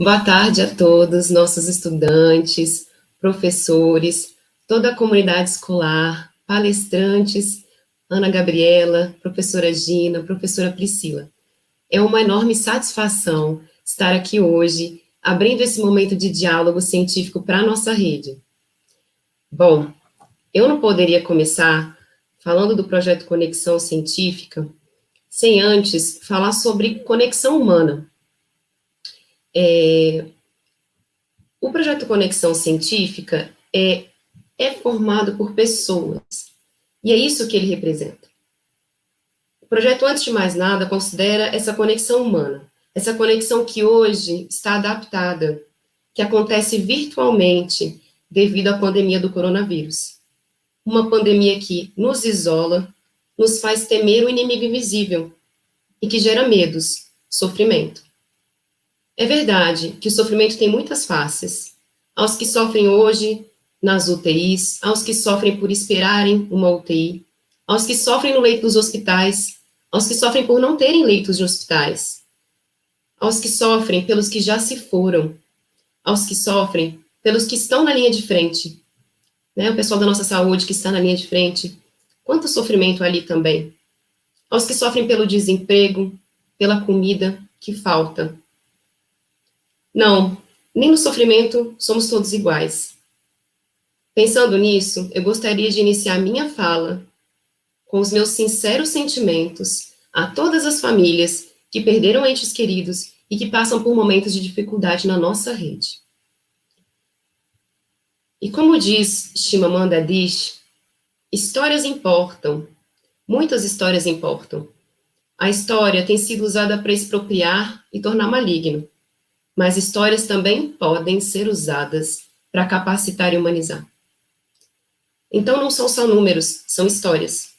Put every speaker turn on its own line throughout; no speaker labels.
Boa tarde a todos, nossos estudantes, professores, toda a comunidade escolar, palestrantes, Ana Gabriela, professora Gina, professora Priscila. É uma enorme satisfação estar aqui hoje, abrindo esse momento de diálogo científico para a nossa rede. Bom, eu não poderia começar falando do projeto Conexão Científica sem antes falar sobre conexão humana. O projeto Conexão Científica é formado por pessoas, e é isso que ele representa. O projeto, antes de mais nada, considera essa conexão humana, essa conexão que hoje está adaptada, que acontece virtualmente devido à pandemia do coronavírus. Uma pandemia que nos isola, nos faz temer o inimigo invisível e que gera medos, sofrimento. É verdade que o sofrimento tem muitas faces. Aos que sofrem hoje nas UTIs, aos que sofrem por esperarem uma UTI, aos que sofrem no leito dos hospitais, aos que sofrem por não terem leitos de hospitais, aos que sofrem pelos que já se foram, aos que sofrem pelos que estão na linha de frente, né? O pessoal da nossa saúde que está na linha de frente, quanto sofrimento ali também. Aos que sofrem pelo desemprego, pela comida que falta. Não, nem no sofrimento somos todos iguais. Pensando nisso, eu gostaria de iniciar minha fala com os meus sinceros sentimentos a todas as famílias que perderam entes queridos e que passam por momentos de dificuldade na nossa rede. E como diz Chimamanda Adichie, histórias importam, muitas histórias importam. A história tem sido usada para expropriar e tornar maligno, mas histórias também podem ser usadas para capacitar e humanizar. Então não são só números, são histórias.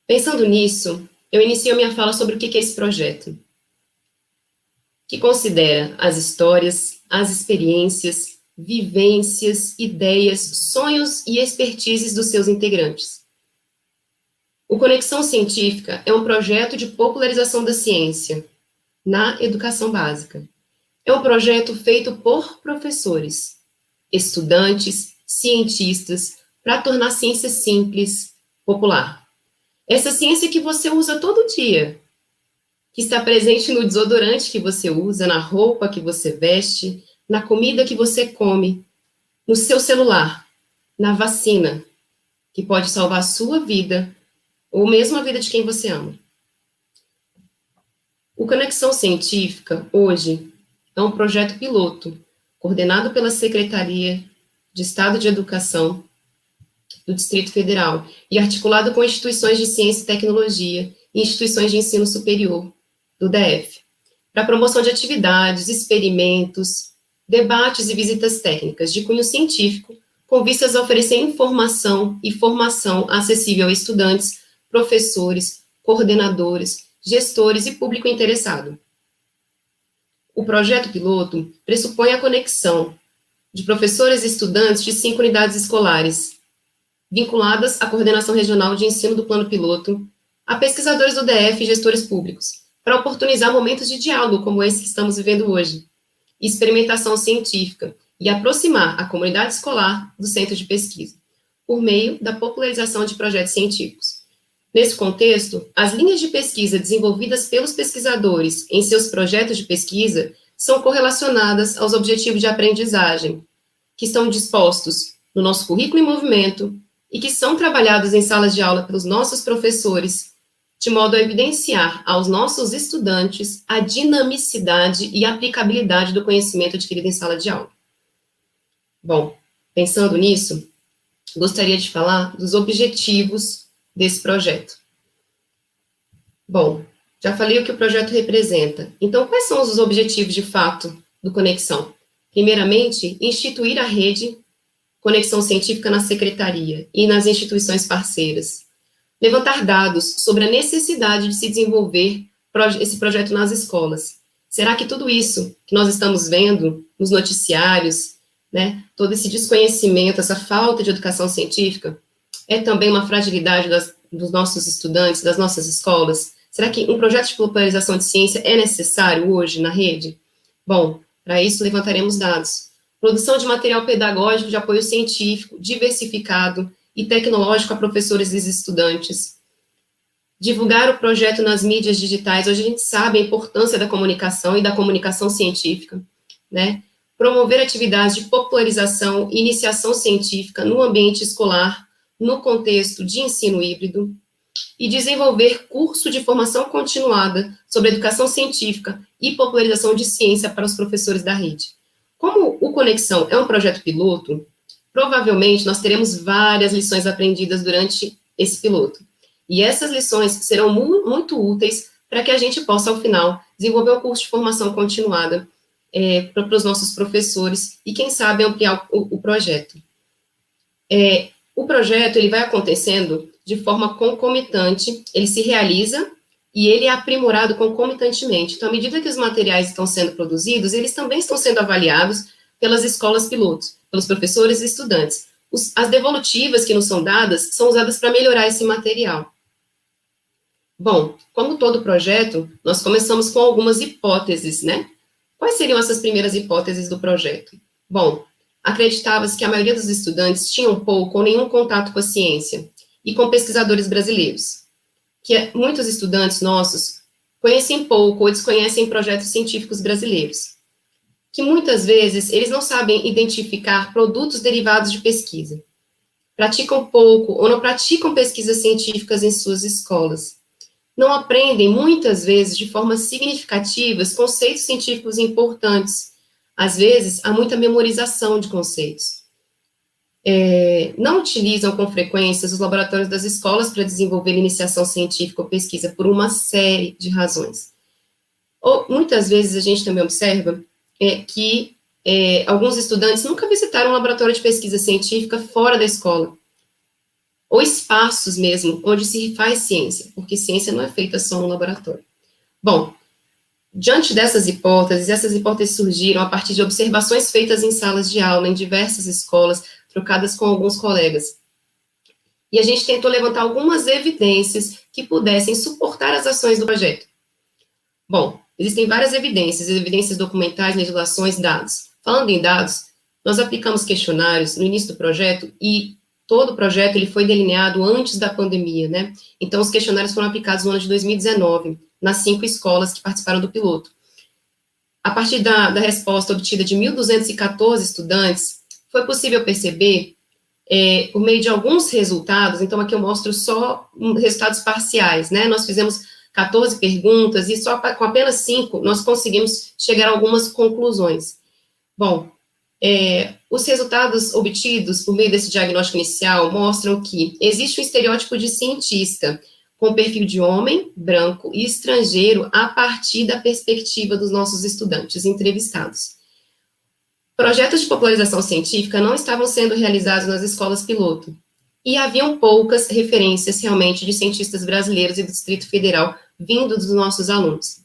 Pensando nisso, eu inicio minha fala sobre o que é esse projeto, que considera as histórias, as experiências, vivências, ideias, sonhos e expertises dos seus integrantes. O Conexão Científica é um projeto de popularização da ciência na educação básica. É um projeto feito por professores, estudantes, cientistas, para tornar a ciência simples, popular. Essa ciência que você usa todo dia, que está presente no desodorante que você usa, na roupa que você veste, na comida que você come, no seu celular, na vacina, que pode salvar a sua vida, ou mesmo a vida de quem você ama. O Conexão Científica, hoje, é um projeto piloto, coordenado pela Secretaria de Estado de Educação do Distrito Federal e articulado com instituições de ciência e tecnologia e instituições de ensino superior do DF, para promoção de atividades, experimentos, debates e visitas técnicas de cunho científico, com vistas a oferecer informação e formação acessível a estudantes, professores, coordenadores, gestores e público interessado. O projeto piloto pressupõe a conexão de professores e estudantes de 5 unidades escolares, vinculadas à coordenação regional de ensino do plano piloto, a pesquisadores do DF e gestores públicos, para oportunizar momentos de diálogo como esse que estamos vivendo hoje, e experimentação científica, e aproximar a comunidade escolar do centro de pesquisa, por meio da popularização de projetos científicos. Nesse contexto, as linhas de pesquisa desenvolvidas pelos pesquisadores em seus projetos de pesquisa são correlacionadas aos objetivos de aprendizagem, que estão dispostos no nosso currículo em movimento e que são trabalhados em salas de aula pelos nossos professores, de modo a evidenciar aos nossos estudantes a dinamicidade e aplicabilidade do conhecimento adquirido em sala de aula. Bom, pensando nisso, gostaria de falar dos objetivos desse projeto. Bom, já falei o que o projeto representa. Então, quais são os objetivos, de fato, do Conexão? Primeiramente, instituir a rede Conexão Científica na Secretaria e nas instituições parceiras. Levantar dados sobre a necessidade de se desenvolver esse projeto nas escolas. Será que tudo isso que nós estamos vendo nos noticiários, né, todo esse desconhecimento, essa falta de educação científica, é também uma fragilidade dos nossos estudantes, das nossas escolas? Será que um projeto de popularização de ciência é necessário hoje na rede? Bom, Para isso, levantaremos dados. Produção de material pedagógico de apoio científico, diversificado e tecnológico a professores e estudantes. Divulgar o projeto nas mídias digitais. Hoje a gente sabe a importância da comunicação e da comunicação científica, né? Promover atividades de popularização e iniciação científica no ambiente escolar, no contexto de ensino híbrido, e desenvolver curso de formação continuada sobre educação científica e popularização de ciência para os professores da rede. Como o Conexão é um projeto piloto, provavelmente nós teremos várias lições aprendidas durante esse piloto. E essas lições serão muito úteis para que a gente possa, ao final, desenvolver um curso de formação continuada para os nossos professores e, quem sabe, ampliar o projeto. O projeto ele vai acontecendo de forma concomitante, ele se realiza e ele é aprimorado concomitantemente. Então, à medida que os materiais estão sendo produzidos, eles também estão sendo avaliados pelas escolas pilotos, pelos professores e estudantes. As devolutivas que nos são dadas são usadas para melhorar esse material. Bom, como todo projeto, nós começamos com algumas hipóteses, né? Quais seriam essas primeiras hipóteses do projeto? Bom, acreditava-se que a maioria dos estudantes tinham pouco ou nenhum contato com a ciência e com pesquisadores brasileiros, que muitos estudantes nossos conhecem pouco ou desconhecem projetos científicos brasileiros, que muitas vezes eles não sabem identificar produtos derivados de pesquisa, praticam pouco ou não praticam pesquisas científicas em suas escolas, não aprendem muitas vezes de forma significativa conceitos científicos importantes. Às vezes, há muita memorização de conceitos. Não utilizam com frequência os laboratórios das escolas para desenvolver iniciação científica ou pesquisa, por uma série de razões. Ou, muitas vezes, a gente também observa que alguns estudantes nunca visitaram um laboratório de pesquisa científica fora da escola, ou espaços mesmo, onde se faz ciência, porque ciência não é feita só no laboratório. Bom, diante dessas hipóteses, essas hipóteses surgiram a partir de observações feitas em salas de aula, em diversas escolas, trocadas com alguns colegas. E a gente tentou levantar algumas evidências que pudessem suportar as ações do projeto. Bom, existem várias evidências documentais, legislações, dados. Falando em dados, nós aplicamos questionários no início do projeto e todo o projeto ele foi delineado antes da pandemia, né? Então, os questionários foram aplicados no ano de 2019, nas 5 escolas que participaram do piloto. A partir da resposta obtida de 1.214 estudantes, foi possível perceber, por meio de alguns resultados, então aqui eu mostro só resultados parciais, né? Nós fizemos 14 perguntas e só com apenas 5 nós conseguimos chegar a algumas conclusões. Bom, os resultados obtidos por meio desse diagnóstico inicial mostram que existe um estereótipo de cientista com perfil de homem, branco e estrangeiro a partir da perspectiva dos nossos estudantes entrevistados. Projetos de popularização científica não estavam sendo realizados nas escolas piloto, e haviam poucas referências realmente de cientistas brasileiros e do Distrito Federal vindo dos nossos alunos.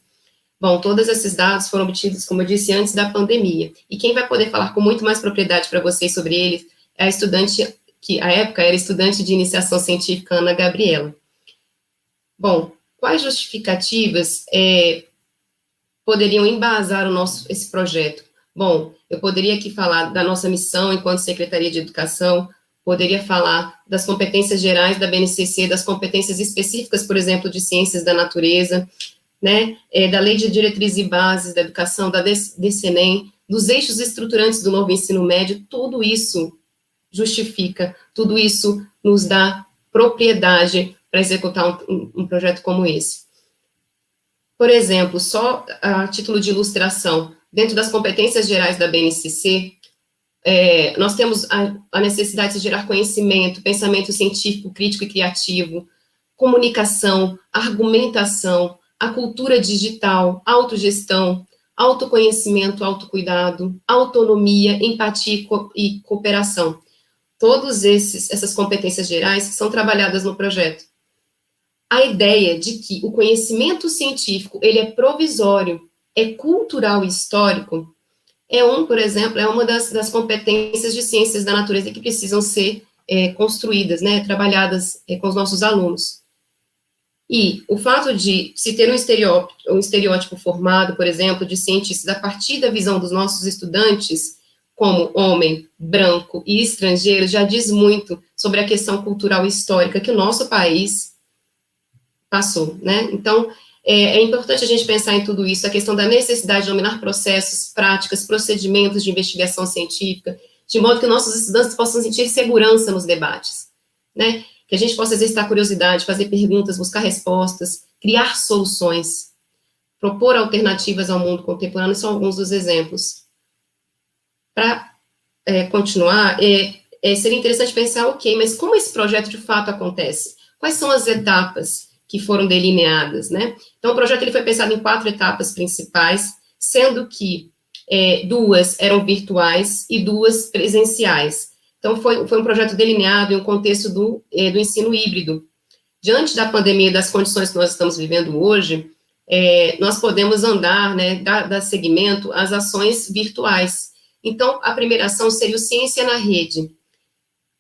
Bom, todos esses dados foram obtidos, como eu disse, antes da pandemia, e quem vai poder falar com muito mais propriedade para vocês sobre eles é a estudante, que à época era estudante de iniciação científica, Ana Gabriela. Bom, quais justificativas poderiam embasar esse projeto? Bom, eu poderia aqui falar da nossa missão enquanto Secretaria de Educação, poderia falar das competências gerais da BNCC, das competências específicas, por exemplo, de ciências da natureza, né, da Lei de Diretrizes e Bases da Educação, da DCNEM, dos eixos estruturantes do novo ensino médio, tudo isso justifica, tudo isso nos dá propriedade para executar um projeto como esse. Por exemplo, só a título de ilustração, dentro das competências gerais da BNCC, nós temos a necessidade de gerar conhecimento, pensamento científico, crítico e criativo, comunicação, argumentação, a cultura digital, autogestão, autoconhecimento, autocuidado, autonomia, empatia e cooperação. Todas essas competências gerais são trabalhadas no projeto. A ideia de que o conhecimento científico, ele é provisório, é cultural e histórico, por exemplo, é uma das competências de ciências da natureza que precisam ser construídas, né, trabalhadas com os nossos alunos. E o fato de se ter um estereótipo formado, por exemplo, de cientistas a partir da visão dos nossos estudantes, como homem, branco e estrangeiro, já diz muito sobre a questão cultural e histórica que o nosso país passou, né? Então, é importante a gente pensar em tudo isso, a questão da necessidade de dominar processos, práticas, procedimentos de investigação científica, de modo que nossos estudantes possam sentir segurança nos debates, né? Que a gente possa exercitar curiosidade, fazer perguntas, buscar respostas, criar soluções, propor alternativas ao mundo contemporâneo, são alguns dos exemplos. Para continuar, seria interessante pensar, ok, mas como esse projeto de fato acontece? Quais são as etapas que foram delineadas, né? Então, o projeto ele foi pensado em 4 etapas principais, sendo que 2 eram virtuais e 2 presenciais. Então, foi um projeto delineado em um contexto do ensino híbrido. Diante da pandemia e das condições que nós estamos vivendo hoje, nós podemos andar, né, dar seguimento às ações virtuais. Então, a primeira ação seria o Ciência na Rede.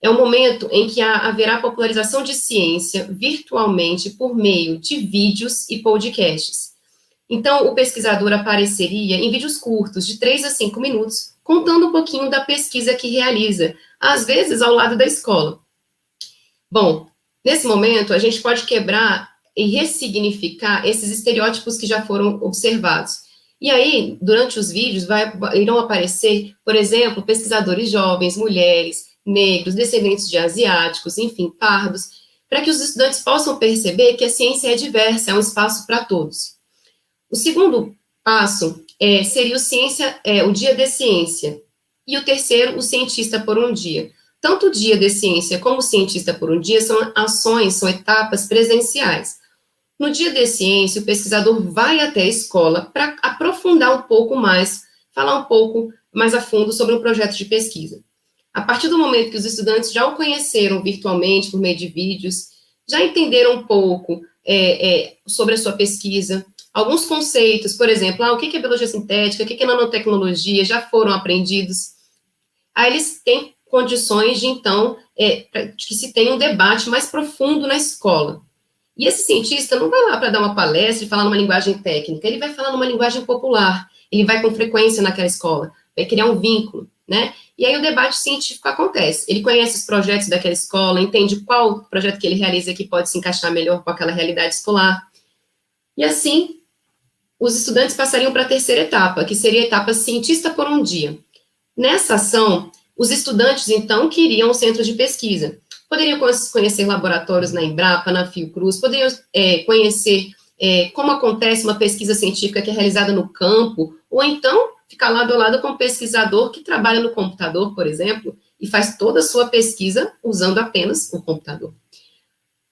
É o momento em que haverá popularização de ciência virtualmente por meio de vídeos e podcasts. Então, o pesquisador apareceria em vídeos curtos, de 3 a 5 minutos, contando um pouquinho da pesquisa que realiza, às vezes ao lado da escola. Bom, nesse momento, a gente pode quebrar e ressignificar esses estereótipos que já foram observados. E aí, durante os vídeos, irão aparecer, por exemplo, pesquisadores jovens, mulheres, negros, descendentes de asiáticos, enfim, pardos, para que os estudantes possam perceber que a ciência é diversa, é um espaço para todos. O segundo passo seria o Dia de Ciência. E o terceiro, o Cientista por um Dia. Tanto o Dia de Ciência como o Cientista por um Dia são ações, são etapas presenciais. No Dia de Ciência, o pesquisador vai até a escola para aprofundar um pouco mais, falar um pouco mais a fundo sobre um projeto de pesquisa. A partir do momento que os estudantes já o conheceram virtualmente, por meio de vídeos, já entenderam um pouco sobre a sua pesquisa, alguns conceitos, por exemplo, o que é biologia sintética, o que é nanotecnologia, já foram aprendidos. Aí eles têm condições de, então, que se tenha um debate mais profundo na escola. E esse cientista não vai lá para dar uma palestra e falar numa linguagem técnica, ele vai falar numa linguagem popular, ele vai com frequência naquela escola, vai criar um vínculo, né? E aí o debate científico acontece. Ele conhece os projetos daquela escola, entende qual projeto que ele realiza que pode se encaixar melhor com aquela realidade escolar. E assim, os estudantes passariam para a terceira etapa, que seria a etapa Cientista por um Dia. Nessa ação, os estudantes, então, queriam um centro de pesquisa. Poderiam conhecer laboratórios na Embrapa, na Fiocruz, poderiam conhecer como acontece uma pesquisa científica que é realizada no campo, ou então ficar lado a lado com um pesquisador que trabalha no computador, por exemplo, e faz toda a sua pesquisa usando apenas o computador.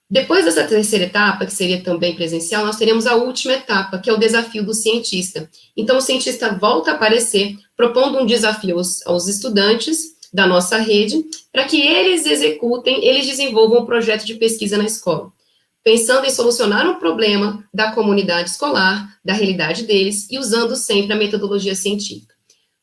Depois dessa terceira etapa, que seria também presencial, nós teremos a última etapa, que é o desafio do cientista. Então, o cientista volta a aparecer, propondo um desafio aos estudantes da nossa rede, para que eles executem, eles desenvolvam um projeto de pesquisa na escola, pensando em solucionar um problema da comunidade escolar, da realidade deles, e usando sempre a metodologia científica.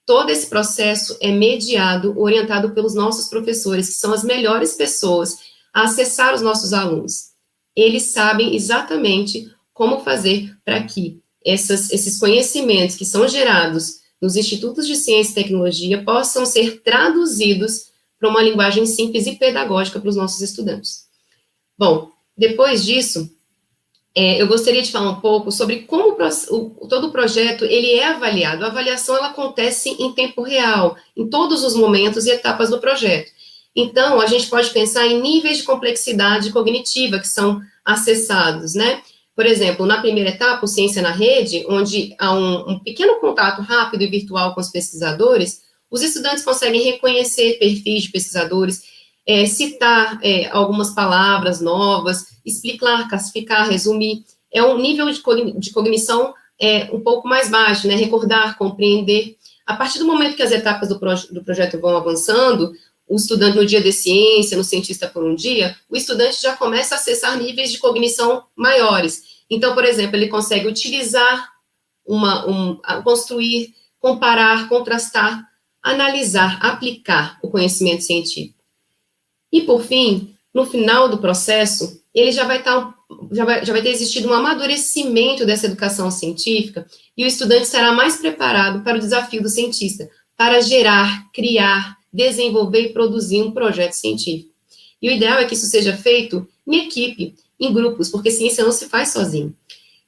Todo esse processo é mediado, orientado pelos nossos professores, que são as melhores pessoas a acessar os nossos alunos. Eles sabem exatamente como fazer para que esses conhecimentos que são gerados nos institutos de ciência e tecnologia possam ser traduzidos para uma linguagem simples e pedagógica para os nossos estudantes. Bom, depois disso, eu gostaria de falar um pouco sobre como todo o projeto ele é avaliado. A avaliação ela acontece em tempo real, em todos os momentos e etapas do projeto. Então, a gente pode pensar em níveis de complexidade cognitiva que são acessados, né? Por exemplo, na primeira etapa, o Ciência na Rede, onde há um pequeno contato rápido e virtual com os pesquisadores, os estudantes conseguem reconhecer perfis de pesquisadores, citar algumas palavras novas, explicar, classificar, resumir. É um nível de cognição um pouco mais baixo, né? Recordar, compreender. A partir do momento que as etapas do projeto vão avançando, o estudante no Dia de Ciência, no Cientista por um Dia, o estudante já começa a acessar níveis de cognição maiores. Então, por exemplo, ele consegue utilizar, construir, comparar, contrastar, analisar, aplicar o conhecimento científico. E, por fim, no final do processo, ele já vai ter existido um amadurecimento dessa educação científica e o estudante estará mais preparado para o desafio do cientista, para gerar, criar, desenvolver e produzir um projeto científico. E o ideal é que isso seja feito em equipe, em grupos, porque ciência não se faz sozinho.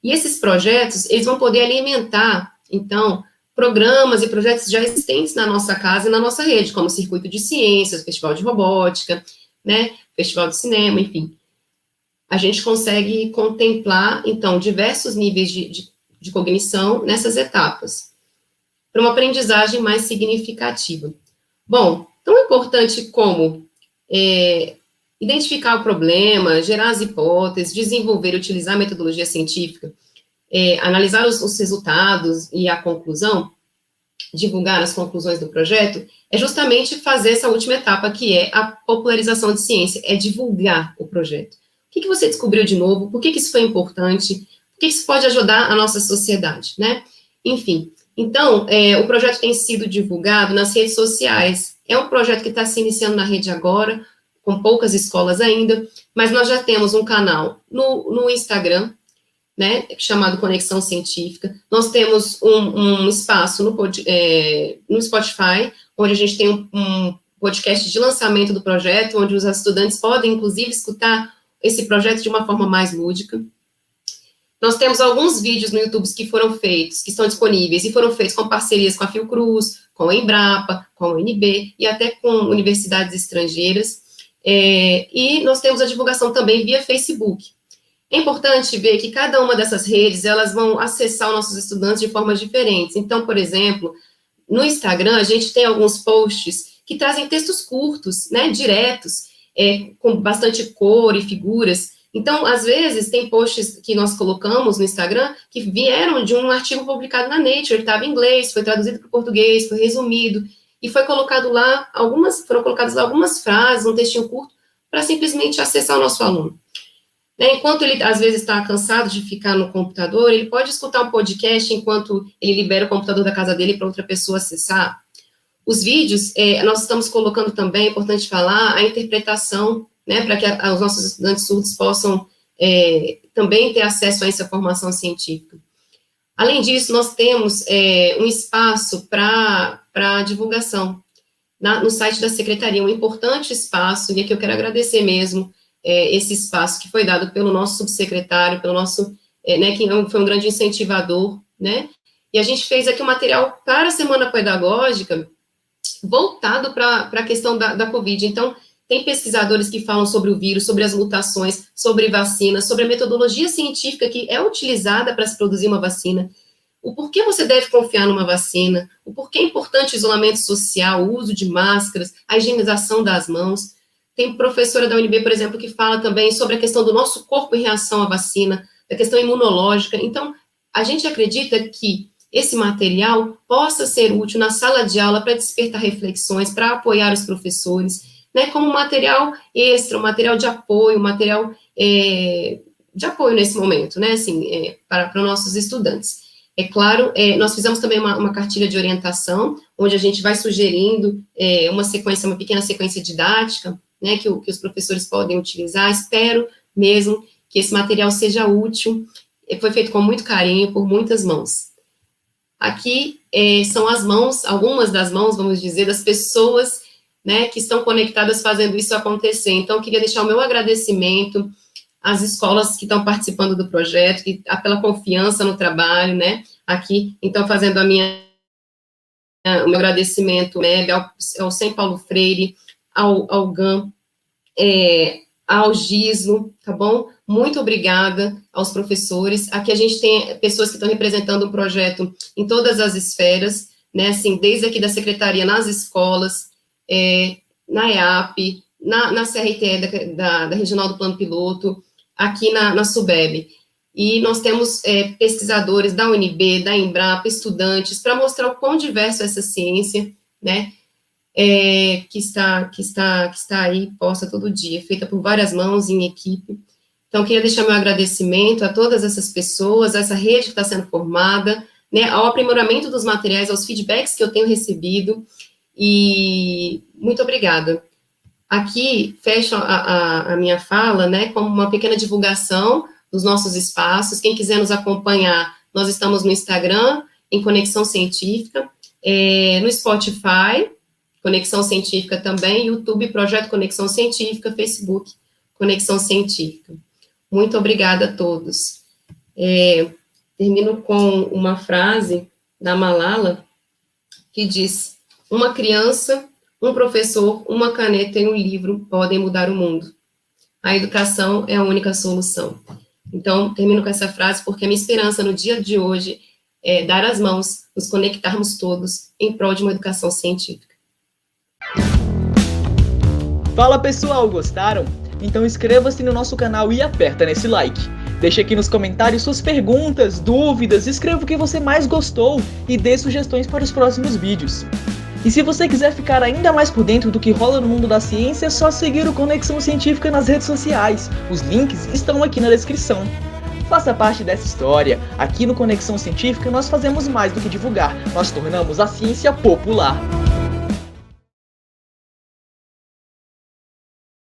E esses projetos, eles vão poder alimentar, então, programas e projetos já existentes na nossa casa e na nossa rede, como o Circuito de Ciências, o Festival de Robótica, né, Festival de Cinema, enfim. A gente consegue contemplar, então, diversos níveis de cognição nessas etapas, para uma aprendizagem mais significativa. Bom, tão importante como identificar o problema, gerar as hipóteses, desenvolver e utilizar a metodologia científica, analisar os resultados e a conclusão, divulgar as conclusões do projeto, é justamente fazer essa última etapa, que é a popularização de ciência, é divulgar o projeto. O que você descobriu de novo? Por que isso foi importante? Por que isso pode ajudar a nossa sociedade, né? Enfim, então, o projeto tem sido divulgado nas redes sociais. É um projeto que está se iniciando na rede agora, com poucas escolas ainda, mas nós já temos um canal no Instagram, né, chamado Conexão Científica. Nós temos um espaço no Spotify, onde a gente tem um podcast de lançamento do projeto, onde os estudantes podem, inclusive, escutar esse projeto de uma forma mais lúdica. Nós temos alguns vídeos no YouTube que foram feitos, que estão disponíveis, e foram feitos com parcerias com a Fiocruz, com a Embrapa, com a UNB, e até com universidades estrangeiras. E nós temos a divulgação também via Facebook. É importante ver que cada uma dessas redes, elas vão acessar os nossos estudantes de formas diferentes. Então, por exemplo, no Instagram, a gente tem alguns posts que trazem textos curtos, né, diretos, com bastante cor e figuras. Então, às vezes, tem posts que nós colocamos no Instagram que vieram de um artigo publicado na Nature, estava em inglês, foi traduzido para o português, foi resumido, e foram colocadas lá algumas frases, um textinho curto, para simplesmente acessar o nosso aluno. Enquanto ele, às vezes, está cansado de ficar no computador, ele pode escutar um podcast enquanto ele libera o computador da casa dele para outra pessoa acessar. Os vídeos, nós estamos colocando também, é importante falar, a interpretação, né, para que os nossos estudantes surdos possam também ter acesso a essa formação científica. Além disso, nós temos um espaço para divulgação no site da Secretaria, um importante espaço, e aqui eu quero agradecer mesmo esse espaço que foi dado pelo nosso subsecretário, pelo nosso, né, que foi um grande incentivador, né, e a gente fez aqui um material para a Semana Pedagógica voltado para a questão da Covid. Então, tem pesquisadores que falam sobre o vírus, sobre as mutações, sobre vacinas, sobre a metodologia científica que é utilizada para se produzir uma vacina, o porquê você deve confiar numa vacina, o porquê é importante o isolamento social, o uso de máscaras, a higienização das mãos. Tem professora da UNB, por exemplo, que fala também sobre a questão do nosso corpo em reação à vacina, da questão imunológica. Então, a gente acredita que esse material possa ser útil na sala de aula para despertar reflexões, para apoiar os professores, né, como material extra, um material de apoio, de apoio nesse momento, né, assim, para os nossos estudantes. É claro, nós fizemos também uma cartilha de orientação, onde a gente vai sugerindo uma pequena sequência didática, né, que os professores podem utilizar. Espero mesmo que esse material seja útil. Foi feito com muito carinho, por muitas mãos. Aqui são as mãos, algumas das mãos, vamos dizer, das pessoas, né, que estão conectadas fazendo isso acontecer. Então, eu queria deixar o meu agradecimento às escolas que estão participando do projeto, pela confiança no trabalho, né, aqui. Então, fazendo o meu agradecimento, né, ao Sem Paulo Freire, ao GAM, ao Gislo, tá bom? Muito obrigada aos professores. Aqui a gente tem pessoas que estão representando o projeto em todas as esferas, né, assim, desde aqui da Secretaria, nas escolas, na EAP, na CRTE da Regional do Plano Piloto, aqui na SUBEB. E nós temos pesquisadores da UNB, da Embrapa, estudantes, para mostrar o quão diverso é essa ciência, né, que está aí, posta todo dia, feita por várias mãos, em equipe. Então, queria deixar meu agradecimento a todas essas pessoas, a essa rede que está sendo formada, né, ao aprimoramento dos materiais, aos feedbacks que eu tenho recebido, e muito obrigada. aqui fecho a minha fala, né, como uma pequena divulgação dos nossos espaços. Quem quiser nos acompanhar, nós estamos no Instagram, em Conexão Científica, no Spotify, Conexão Científica também, YouTube, Projeto Conexão Científica, Facebook, Conexão Científica. Muito obrigada a todos. Termino com uma frase da Malala, que diz: uma criança, um professor, uma caneta e um livro podem mudar o mundo. A educação é a única solução. Então, termino com essa frase, porque a minha esperança no dia de hoje é dar as mãos, nos conectarmos todos em prol de uma educação científica.
Fala pessoal, gostaram? Então inscreva-se no nosso canal e aperta nesse like. Deixe aqui nos comentários suas perguntas, dúvidas, escreva o que você mais gostou e dê sugestões para os próximos vídeos. E se você quiser ficar ainda mais por dentro do que rola no mundo da ciência, é só seguir o Conexão Científica nas redes sociais. Os links estão aqui na descrição. Faça parte dessa história. Aqui no Conexão Científica nós fazemos mais do que divulgar, nós tornamos a ciência popular.